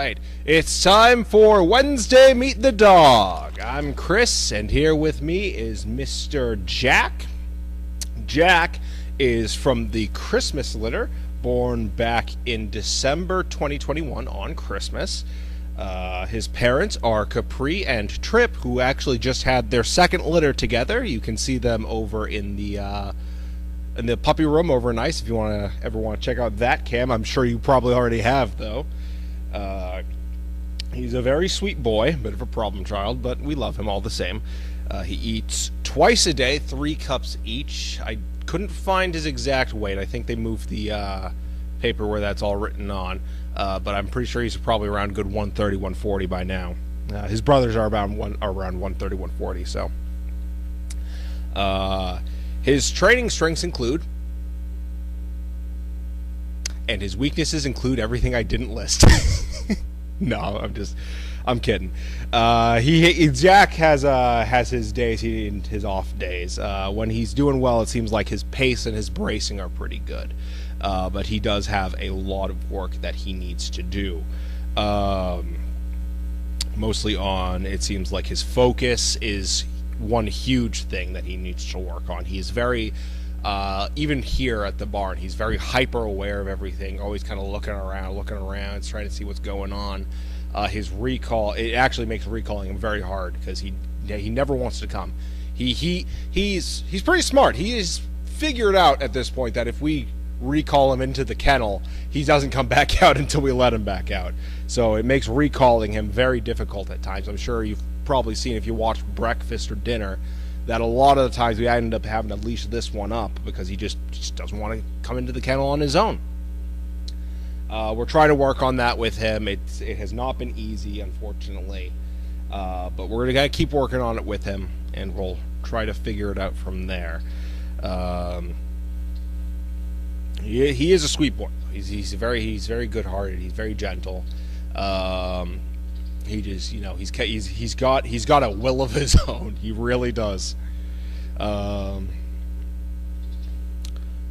right. It's time for Wednesday Meet the Dog. I'm Chris, and here with me is Mr. Jack. Jack is from the Christmas litter, born back in December 2021 on Christmas. His parents are Capri and Trip, who actually just had their second litter together. You can see them over in the puppy room over nice if you ever want to check out that cam. I'm sure you probably already have, though. He's a very sweet boy, bit of a problem child, but we love him all the same. He eats twice a day, 3 cups each. I couldn't find his exact weight. I think they moved the paper where that's all written on, but I'm pretty sure he's probably around good 130, 140 by now. His brothers are around 130, 140, so. His training strengths include, and his weaknesses include everything I didn't list. No, I'm kidding. Jack has his days, his off days. When he's doing well, it seems like his pace and his bracing are pretty good. But he does have a lot of work that he needs to do. Mostly on, it seems like his focus is one huge thing that he needs to work on. He's very, even here at the barn, he's very hyper aware of everything, always kind of looking around, trying to see what's going on. His recall, it actually makes recalling him very hard because he never wants to come. He's pretty smart. He is figured out at this point that if we recall him into the kennel, he doesn't come back out until we let him back out. So it makes recalling him very difficult at times. I'm sure you've probably seen, if you watch breakfast or dinner, that a lot of the times we end up having to leash this one up because he just doesn't want to come into the kennel on his own. We're trying to work on that with him. It has not been easy, unfortunately, but we're going to keep working on it with him, and we'll try to figure it out from there. He is a sweet boy. He's very good-hearted. He's very gentle. He just, he's got a will of his own. He really does. All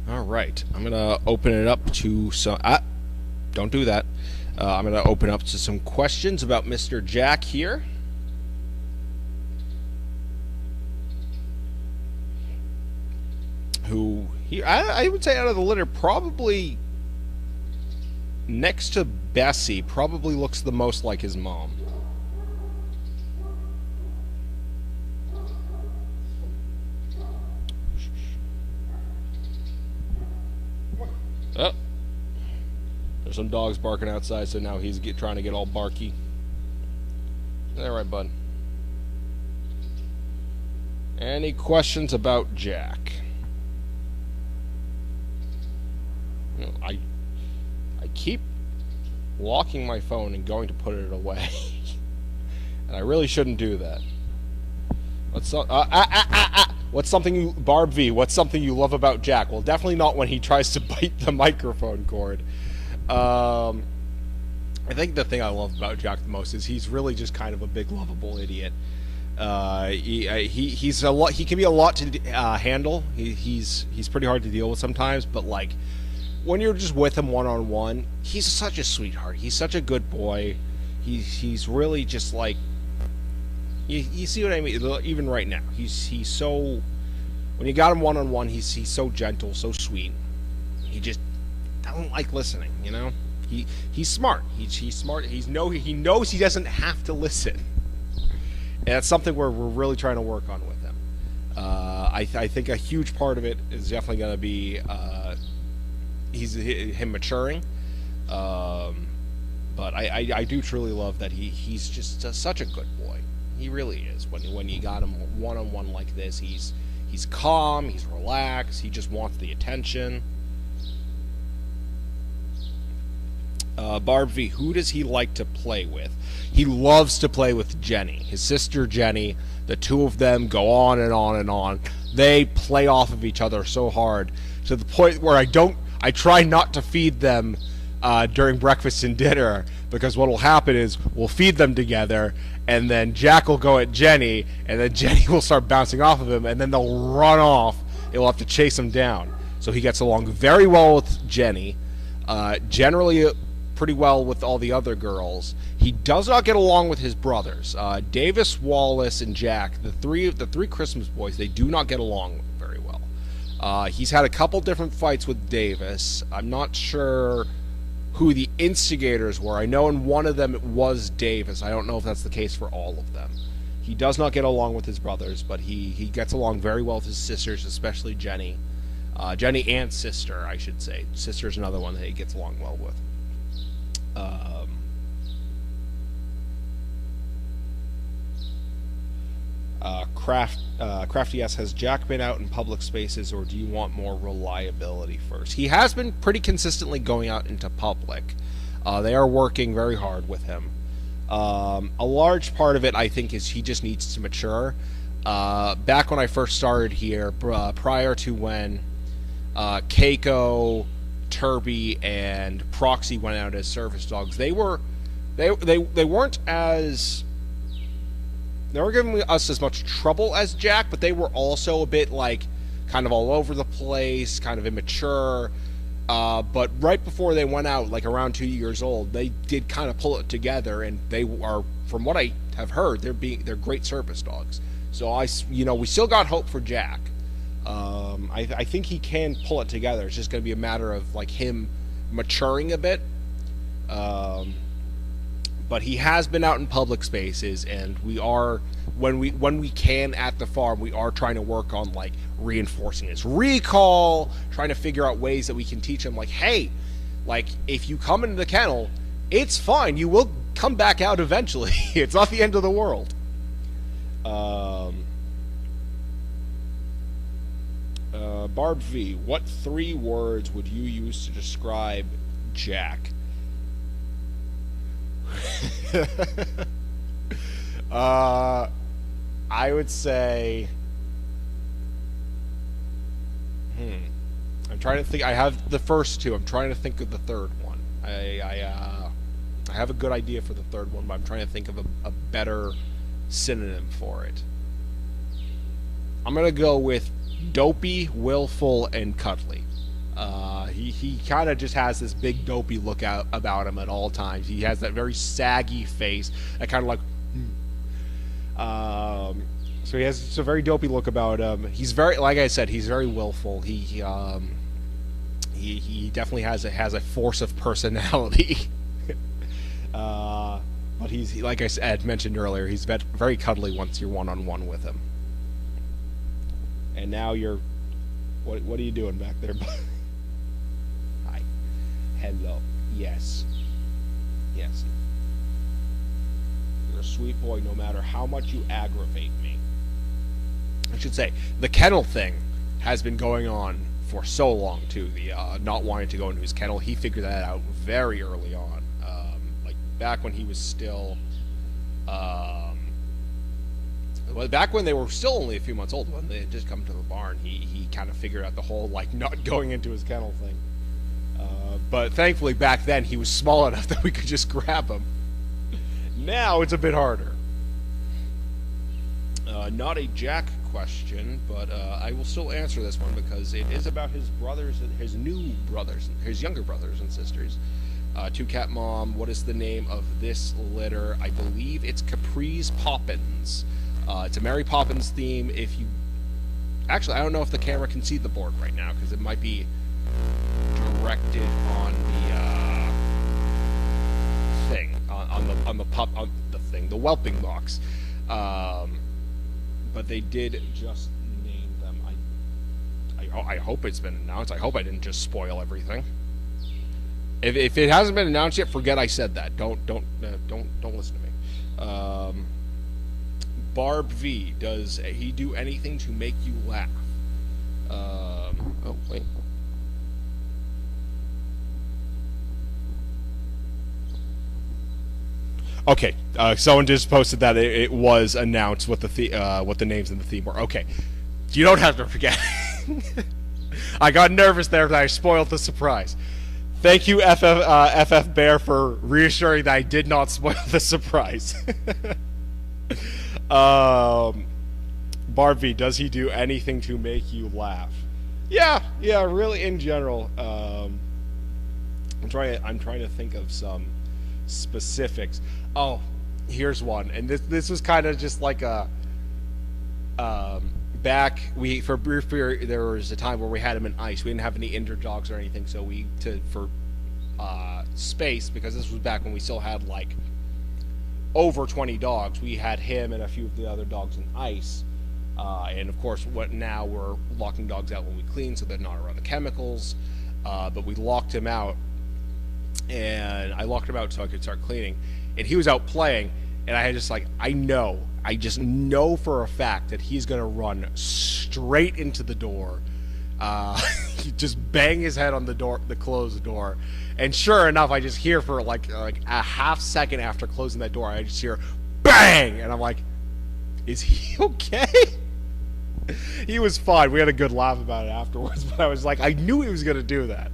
right, I'm gonna open it up to some. Don't do that. I'm gonna open up to some questions about Mr. Jack here. I would say out of the litter, probably next to Bessie, probably looks the most like his mom. Oh, there's some dogs barking outside, so now he's trying to get all barky. All right, bud. Any questions about Jack? I keep locking my phone and going to put it away, and I really shouldn't do that. What's something you, Barb V? What's something you love about Jack? Well, definitely not when he tries to bite the microphone cord. I think the thing I love about Jack the most is he's really just kind of a big lovable idiot. He's a lot. He can be a lot to handle. He's pretty hard to deal with sometimes, but like when you're just with him one-on-one, he's such a sweetheart. He's such a good boy. He's really just like, you see what I mean? Even right now, he's so, when you got him one-on-one, he's so gentle, so sweet. He just doesn't like listening, you know? He's smart. He's smart. He knows he doesn't have to listen. And that's something we're really trying to work on with him. I think a huge part of it is definitely going to be him maturing. But I do truly love that he's just such a good boy. He really is. When you got him one-on-one like this, he's calm, he's relaxed, he just wants the attention. Barb V, who does he like to play with? He loves to play with Jenny, his sister Jenny. The two of them go on and on and on. They play off of each other so hard to the point where I try not to feed them during breakfast and dinner, because what will happen is we'll feed them together, and then Jack will go at Jenny, and then Jenny will start bouncing off of him, and then they'll run off. He'll have to chase him down. So he gets along very well with Jenny. Generally pretty well with all the other girls. He does not get along with his brothers. Davis, Wallace, and Jack, the three Christmas boys, they do not get along very well. He's had a couple different fights with Davis. I'm not sure who the instigators were. I know in one of them it was Davis. I don't know if that's the case for all of them. He does not get along with his brothers, but he gets along very well with his sisters, especially Jenny. Jenny and sister, I should say. Sister's another one that he gets along well with. Crafty S, has Jack been out in public spaces, or do you want more reliability first? He has been pretty consistently going out into public. They are working very hard with him. A large part of it, I think, is he just needs to mature. Back when I first started here, prior to when Keiko, Turby, and Proxy went out as service dogs, they weren't giving us as much trouble as Jack, but they were also a bit like kind of all over the place, kind of immature. But right before they went out, like around 2 years old, they did kind of pull it together, and they are, from what I have heard, they're great service dogs. So we still got hope for Jack. I think he can pull it together. It's just going to be a matter of like him maturing a bit. But he has been out in public spaces, and we are, when we can at the farm, we are trying to work on like reinforcing his recall, trying to figure out ways that we can teach him, like, hey, like if you come into the kennel, it's fine. You will come back out eventually. It's not the end of the world. Barb V, what 3 words would you use to describe Jack? I would say, I'm trying to think. I have the first 2. I'm trying to think of the third one. I have a good idea for the third one, but I'm trying to think of a better synonym for it. I'm gonna go with dopey, willful, and cuddly. He kind of just has this big dopey look about him at all times. He has that very saggy face, that kind of like, so he has a very dopey look about him. He's very, like I said, he's very willful. He definitely has a force of personality. But he's, like I said, mentioned earlier, he's very cuddly once you're one-on-one with him. And now you're, what are you doing back there? Hi. Hello. Yes. Yes. You're a sweet boy no matter how much you aggravate me. I should say, the kennel thing has been going on for so long, too. The not wanting to go into his kennel, he figured that out very early on. Like, back when he was still... back when they were still only a few months old, when they had just come to the barn, he kind of figured out the whole, like, not going into his kennel thing. But thankfully, back then, he was small enough that we could just grab him. Now, it's a bit harder. Not a Jack question, but I will still answer this one because it is about his brothers, his new brothers, his younger brothers and sisters. Two Cat Mom, what is the name of this litter? I believe it's Capri's Poppins. It's a Mary Poppins theme. If you... Actually, I don't know if the camera can see the board right now, because it might be directed on the thing, on the whelping box. But they did just name them. I hope it's been announced. I hope I didn't just spoil everything. If it hasn't been announced yet, forget I said that. Don't listen to me. Barb V, does he do anything to make you laugh? Oh wait. Okay, someone just posted that it was announced what the names in the theme were. Okay, you don't have to forget. I got nervous there that I spoiled the surprise. Thank you, FF Bear, for reassuring that I did not spoil the surprise. Barbie, does he do anything to make you laugh? Yeah, really, in general. I'm trying to think of some specifics. Oh, here's one, and this was kind of just like a back we for brief period, there was a time where we had him in ice. We didn't have any injured dogs or anything, so we to for space, because this was back when we still had like over 20 dogs. We had him and a few of the other dogs in ice. And of course, what now we're locking dogs out when we clean, so they're not around the chemicals. But we locked him out, and I locked him out so I could start cleaning. And he was out playing, and I had just like, I just know for a fact that he's gonna run straight into the door. He just bang his head on the door, the closed door, and sure enough, I just hear for like a half second after closing that door, I just hear bang, and I'm like, is he okay? He was fine. We had a good laugh about it afterwards, but I was like, I knew he was gonna do that.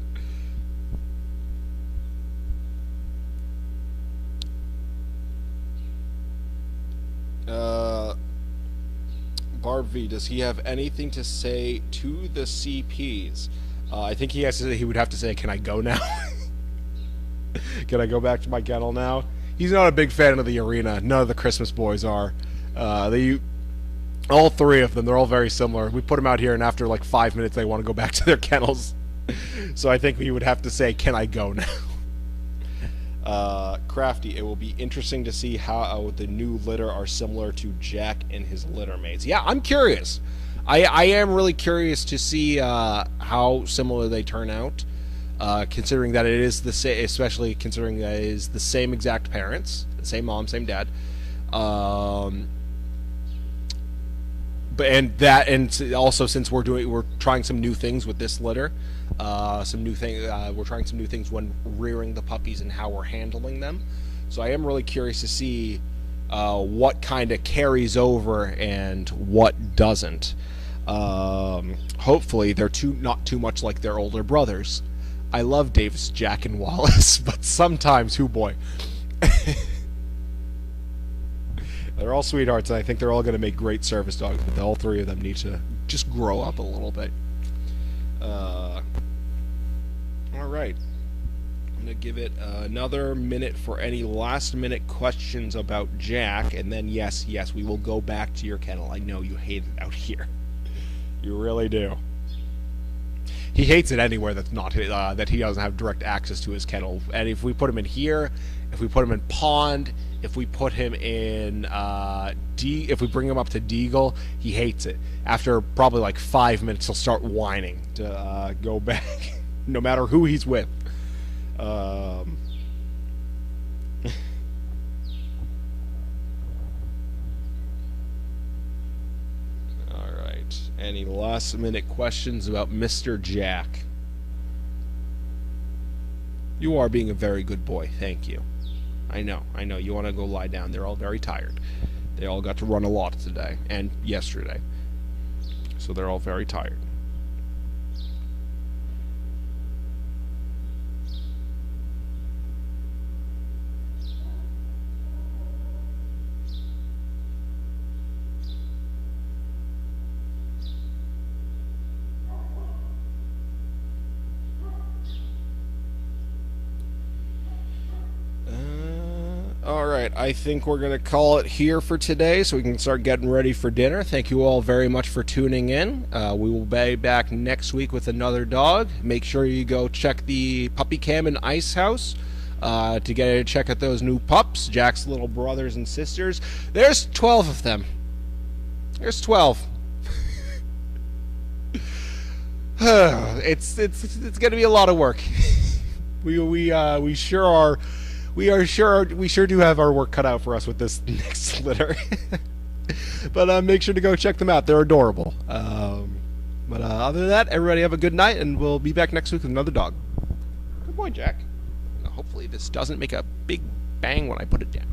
Barb V, does he have anything to say to the CPs? I think he would have to say, can I go now? Can I go back to my kennel now? He's not a big fan of the arena. None of the Christmas boys are. All three of them, they're all very similar. We put them out here, and after like 5 minutes, they want to go back to their kennels. So I think he would have to say, can I go now? Crafty, it will be interesting to see how the new litter are similar to Jack and his litter mates. Yeah, I'm curious. I am really curious to see how similar they turn out, considering that it is the same, especially considering that it is the same exact parents, the same mom, same dad. And also, since we're trying some new things with this litter, we're trying some new things when rearing the puppies and how we're handling them. So I am really curious to see what kind of carries over and what doesn't. Hopefully they're not too much like their older brothers. I love Davis, Jack, and Wallace, but sometimes, hoo boy. They're all sweethearts, and I think they're all going to make great service dogs, but all three of them need to just grow up a little bit. Alright. I'm going to give it another minute for any last-minute questions about Jack, and then, yes, we will go back to your kennel. I know you hate it out here. You really do. He hates it anywhere that's not that he doesn't have direct access to his kennel. And if we put him in here, if we put him in pond, if we put him in if we bring him up to Deagle, he hates it. After probably like 5 minutes, he'll start whining to go back, no matter who he's with. Any last-minute questions about Mr. Jack? You are being a very good boy. Thank you. I know. You want to go lie down. They're all very tired. They all got to run a lot today and yesterday. So they're all very tired. Alright, I think we're going to call it here for today so we can start getting ready for dinner. Thank you all very much for tuning in. We will be back next week with another dog. Make sure you go check the Puppy Cam and Ice House to get a check at those new pups, Jack's little brothers and sisters. There's 12 of them. There's 12. It's going to be a lot of work. We sure do have our work cut out for us with this next litter. But make sure to go check them out. They're adorable. But other than that, everybody have a good night, and we'll be back next week with another dog. Good boy, Jack. Now, hopefully this doesn't make a big bang when I put it down.